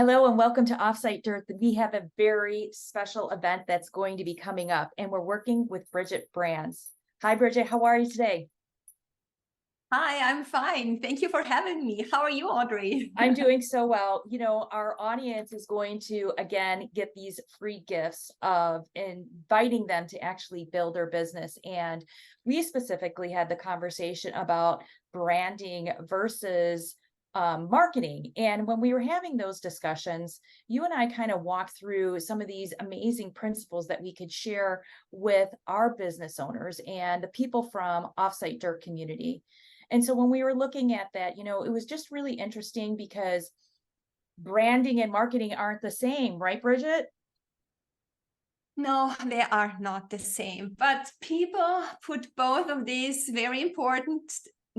Hello and welcome to Offsite Dirt. We have a very special event that's going to be coming up, and we're working with Bridget Brands. Hi, Bridget. How are you today? Hi, I'm fine. Thank you for having me. How are you, Audrey? I'm doing so well. You know, our audience is going to, again, get these free gifts of inviting them to actually build their business. And we specifically had the conversation about branding versus marketing. And when we were having those discussions, you and I kind of walked through some of these amazing principles that we could share with our business owners and the people from Offsite Dirt community. And so when we were looking at that, it was just really interesting because branding and marketing aren't the same, right, Bridget? No, they are not the same, but people put both of these very important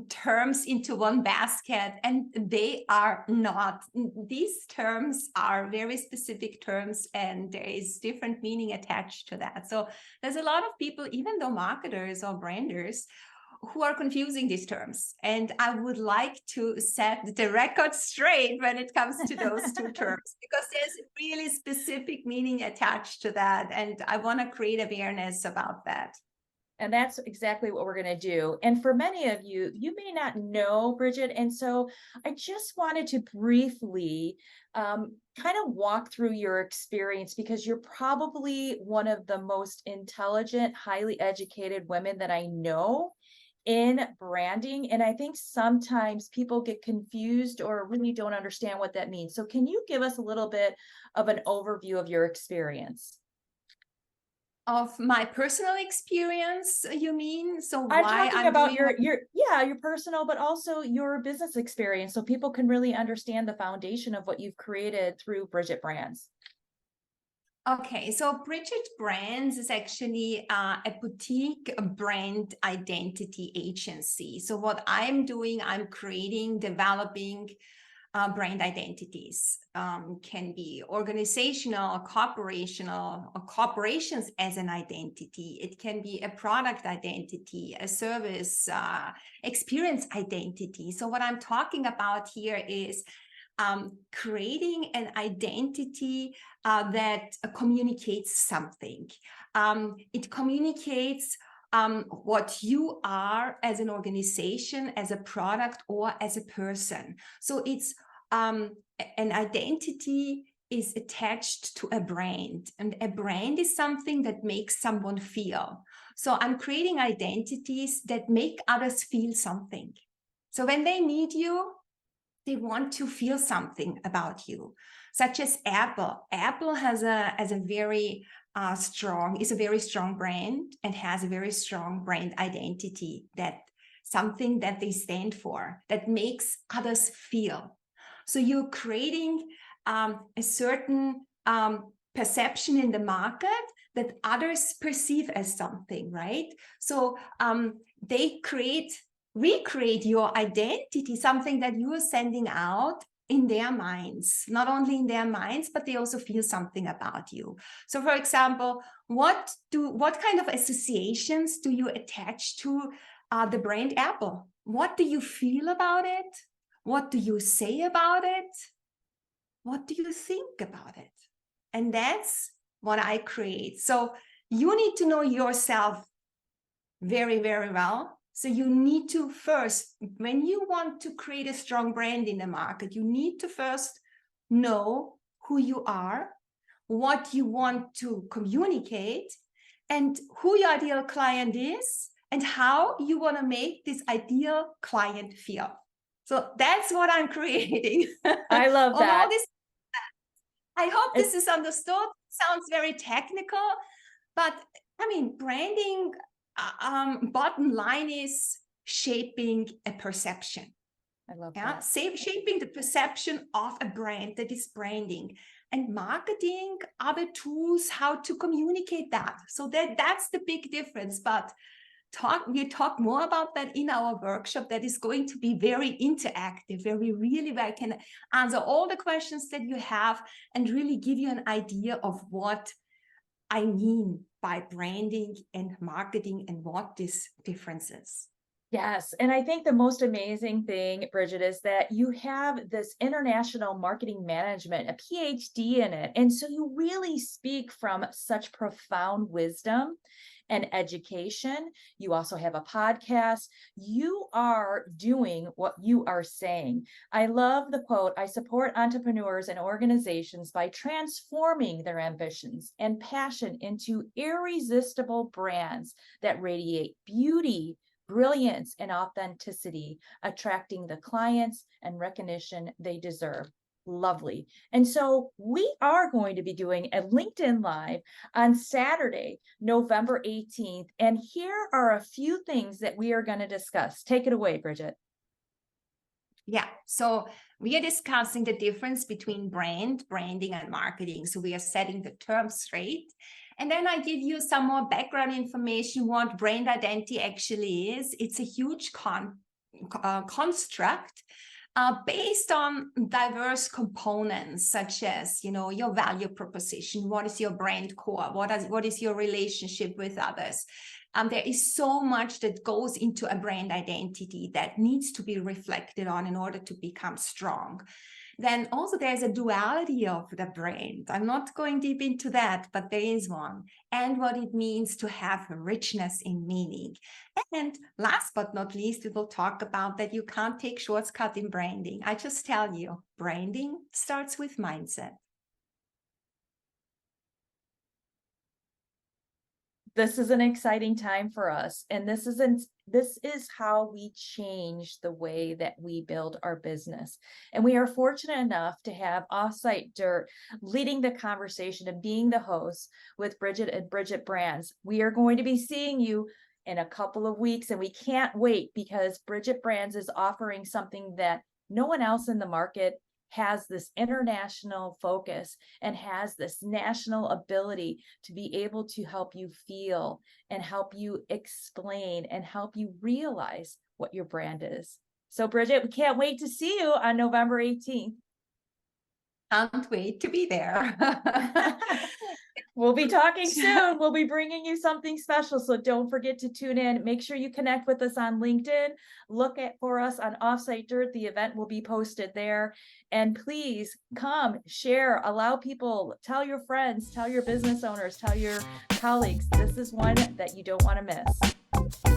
terms into one basket, and they are not. These terms are very specific terms, and there is different meaning attached to that. So there's a lot of people, even though marketers or branders, who are confusing these terms. And I would like to set the record straight when it comes to those two terms, because there's really specific meaning attached to that. And I want to create awareness about that. And that's exactly what we're going to do. And for many of you, you may not know Bridget. And so I just wanted to briefly kind of walk through your experience, because you're probably one of the most intelligent, highly educated women that I know in branding. And I think sometimes people get confused or really don't understand what that means. So can you give us a little bit of an overview of your experience? Of my personal experience, you mean? So I'm why talking I'm about doing your personal, but also your business experience, so people can really understand the foundation of what you've created through Bridget Brands. Okay, so Bridget Brands is actually a boutique brand identity agency. So what I'm doing, I'm creating, developing brand identities. Can be organizational, corporational, or corporations as an identity. It can be a product identity, a service experience identity. So what I'm talking about here is creating an identity that communicates something. It communicates what you are as an organization, as a product, or as a person. So it's an identity is attached to a brand, and a brand is something that makes someone feel. So I'm creating identities that make others feel something. So when they meet you, they want to feel something about you, such as Apple. Apple has a very strong brand and has a very strong brand identity, that something that they stand for, that makes others feel. So you're creating a certain perception in the market that others perceive as something, right? So they recreate your identity, something that you are sending out in their minds, not only in their minds, but they also feel something about you. So for example, what kind of associations do you attach to the brand Apple? What do you feel about it? What do you say about it? What do you think about it? And that's what I create. So you need to know yourself very, very well. So you need to first, when you want to create a strong brand in the market, you need to first know who you are, what you want to communicate, and who your ideal client is, and how you want to make this ideal client feel. So that's what I'm creating. I love On that. all this, I hope this is understood. Sounds very technical, but I mean, branding, bottom line is shaping a perception. I love that. Shaping the perception of a brand, that is branding. And marketing are the tools how to communicate that. So that's the big difference. But we talk more about that in our workshop, that is going to be very interactive, where I can answer all the questions that you have and really give you an idea of what I mean by branding and marketing and what this difference is. Yes. And I think the most amazing thing, Bridget, is that you have this international marketing management, a PhD in it. And so you really speak from such profound wisdom and education. You also have a podcast. You are doing what you are saying. I love the quote: I support entrepreneurs and organizations by transforming their ambitions and passion into irresistible brands that radiate beauty, brilliance, and authenticity, attracting the clients and recognition they deserve. Lovely. And so we are going to be doing a LinkedIn Live on Saturday, November 18th. And here are a few things that we are going to discuss. Take it away, Bridget. Yeah, so we are discussing the difference between branding, and marketing. So we are setting the terms straight. And then I give you some more background information, what brand identity actually is. It's a huge construct based on diverse components, such as, your value proposition. What is your brand core? What is your relationship with others? There is so much that goes into a brand identity that needs to be reflected on in order to become strong. Then also there's a duality of the brand. I'm not going deep into that, but there is one. And what it means to have richness in meaning. And last but not least, we will talk about that you can't take shortcut in branding. I just tell you, branding starts with mindset. This is an exciting time for us, and this is how we change the way that we build our business. And we are fortunate enough to have Offsite Dirt leading the conversation and being the host with Bridget and Bridget Brands. We are going to be seeing you in a couple of weeks, and we can't wait, because Bridget Brands is offering something that no one else in the market has, this international focus and has this national ability to be able to help you feel and help you explain and help you realize what your brand is. So Bridget, we can't wait to see you on November 18th. Can't wait to be there. We'll be talking soon. We'll be bringing you something special. So don't forget to tune in. Make sure you connect with us on LinkedIn. Look for us on Offsite Dirt. The event will be posted there. And please come, share, allow people, tell your friends, tell your business owners, tell your colleagues. This is one that you don't want to miss.